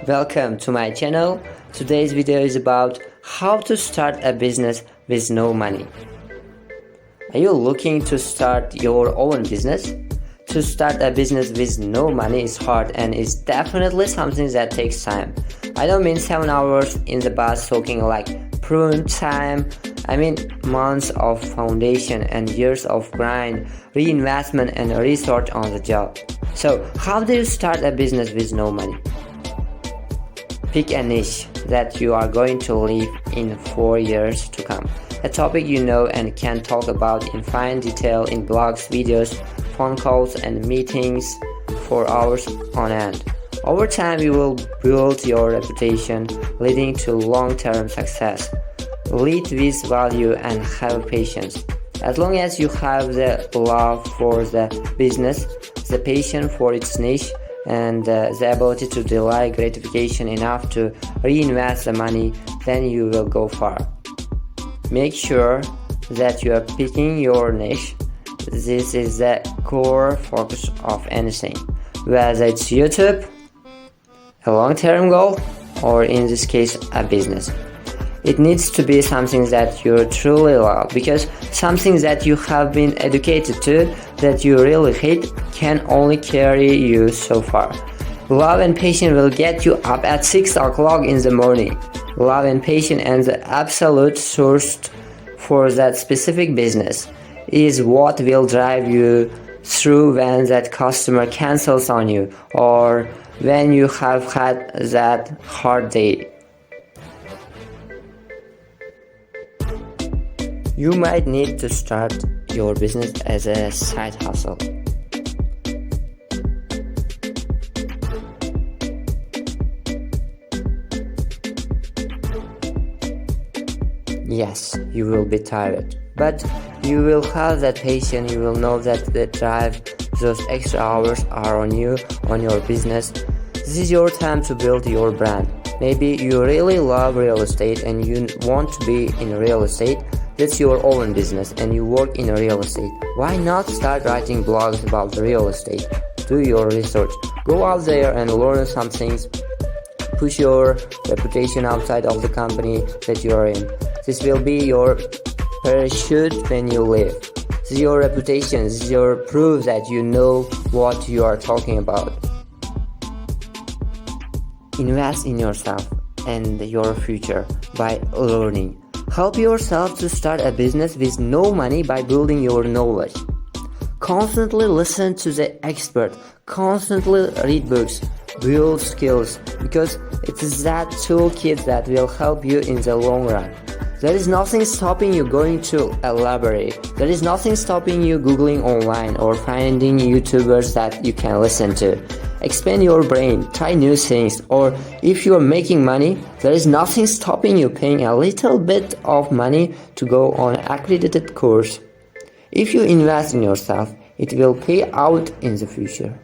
Welcome to my channel. Today's video is about how to start a business with no money. Are you looking to start your own business? To start a business with no money is hard and is definitely something that takes time. I don't mean 7 hours in the bus talking like prune time. I mean months of foundation and years of grind, reinvestment and research on the job. So how do you start a business with no money? Pick a niche that you are going to live in 4 years to come. A topic you know and can talk about in fine detail in blogs, videos, phone calls and meetings for hours on end. Over time you will build your reputation, leading to long-term success. Lead with value and have patience. As long as you have the love for the business, the passion for its niche, and the ability to delay gratification enough to reinvest the money, then you will go far. Make sure that you are picking your niche. This is the core focus of anything, whether it's YouTube, a long-term goal, or in this case a business. It needs to be something that you truly love, because something that you have been educated to that you really hate can only carry you so far. Love and patience will get you up at 6 o'clock in the morning. Love and patience and the absolute source for that specific business is what will drive you through when that customer cancels on you or when you have had that hard day. You might need to start your business as a side hustle. Yes, you will be tired, but you will have that patience. You will know that the drive, those extra hours are on you, on your business. This is your time to build your brand. Maybe you really love real estate and you want to be in real estate. That's your own business and you work in real estate. Why not start writing blogs about real estate? Do your research. Go out there and learn some things. Push your reputation outside of the company that you are in. This will be your parachute when you leave. This is your reputation. This is your proof that you know what you are talking about. Invest in yourself and your future by learning. Help yourself to start a business with no money by building your knowledge. Constantly listen to the expert. Constantly read books. Build skills, because it is that toolkit that will help you in the long run. There is nothing stopping you going to a library. There is nothing stopping you Googling online or finding YouTubers that you can listen to. Expand your brain, try new things, or if you are making money, there is nothing stopping you paying a little bit of money to go on an accredited course. If you invest in yourself, it will pay out in the future.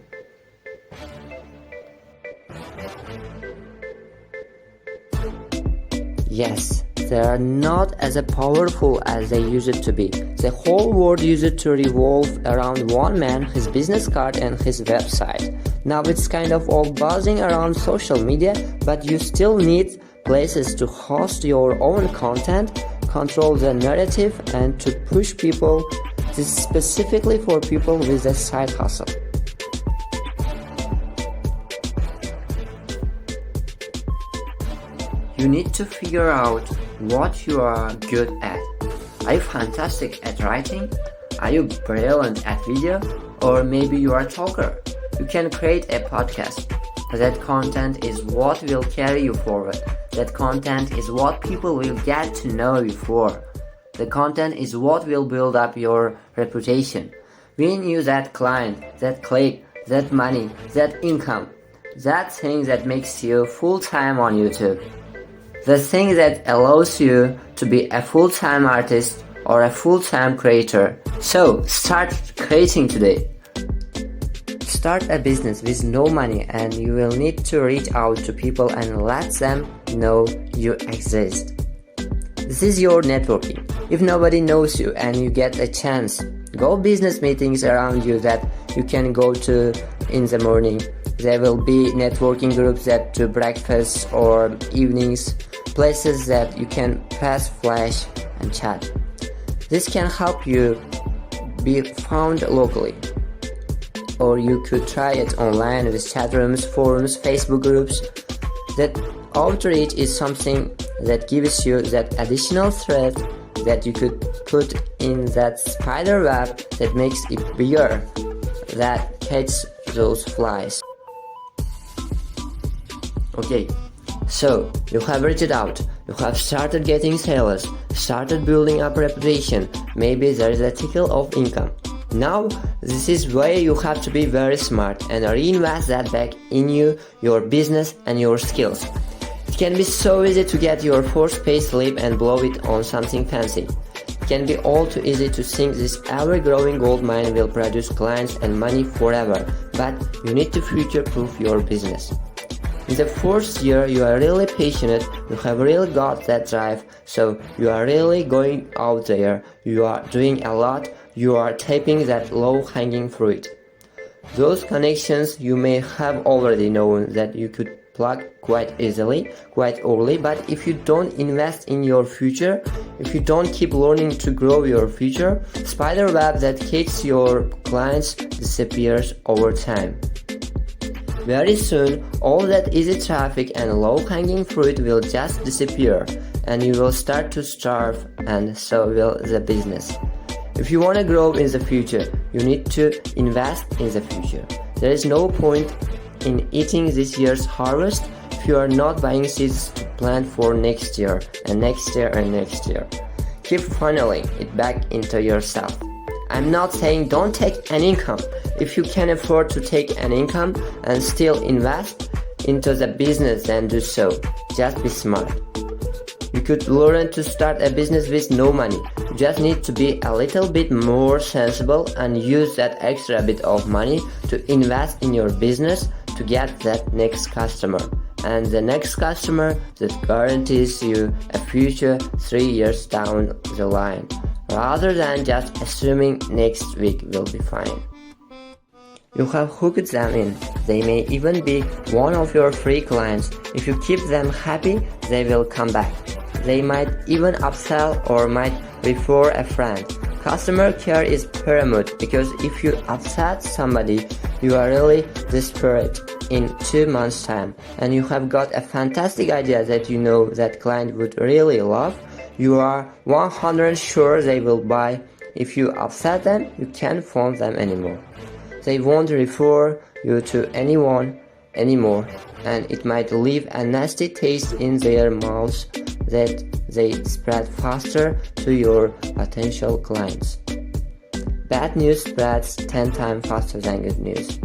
Yes, they are not as powerful as they used to be. The whole world used to revolve around one man, his business card and his website. Now it's kind of all buzzing around social media, but you still need places to host your own content, control the narrative, and to push people. This is specifically for people with a side hustle. You need to figure out what you are good at. Are you fantastic at writing? Are you brilliant at video? Or maybe you are a talker? You can create a podcast. That content is what will carry you forward. That content is what people will get to know you for. The content is what will build up your reputation. Win you that client, that click, that money, that income. That thing that makes you full-time on YouTube. The thing that allows you to be a full-time artist or a full-time creator. So, start creating today. Start a business with no money and you will need to reach out to people and let them know you exist. This is your networking. If nobody knows you and you get a chance, go business meetings around you that you can go to in the morning. There will be networking groups that do breakfasts or evenings, places that you can press flash and chat. This can help you be found locally. Or you could try it online with chat rooms, forums, Facebook groups. That outreach is something that gives you that additional thread that you could put in that spider web that makes it bigger, that catches those flies. Okay, so you have reached out, you have started getting sales, started building up reputation, maybe there is a tickle of income. Now, this is where you have to be very smart and reinvest that back in you, your business and your skills. It can be so easy to get your first pay slip and blow it on something fancy. It can be all too easy to think this ever-growing gold mine will produce clients and money forever, but you need to future-proof your business. In the first year, you are really passionate, you have really got that drive, so you are really going out there, you are doing a lot, you are tapping that low-hanging fruit. Those connections you may have already known that you could plug quite easily, quite early, but if you don't invest in your future, if you don't keep learning to grow your future, spider web that catches your clients disappears over time. Very soon, all that easy traffic and low-hanging fruit will just disappear, and you will start to starve, and so will the business. If you want to grow in the future, you need to invest in the future. There is no point in eating this year's harvest if you are not buying seeds to plant for next year and next year and next year. Keep funneling it back into yourself. I'm not saying don't take an income. If you can afford to take an income and still invest into the business, then do so. Just be smart. You could learn to start a business with no money. You just need to be a little bit more sensible and use that extra bit of money to invest in your business to get that next customer. And the next customer that guarantees you a future 3 years down the line, rather than just assuming next week will be fine. You have hooked them in. They may even be one of your free clients. If you keep them happy, they will come back. They might even upsell or might refer a friend. Customer care is paramount because if you upset somebody, you are really desperate in 2 months' time and you have got a fantastic idea that you know that client would really love, you are 100% sure they will buy. If you upset them, you can't phone them anymore. They won't refer you to anyone anymore, and it might leave a nasty taste in their mouths that they spread faster to your potential clients. Bad news spreads 10 times faster than good news.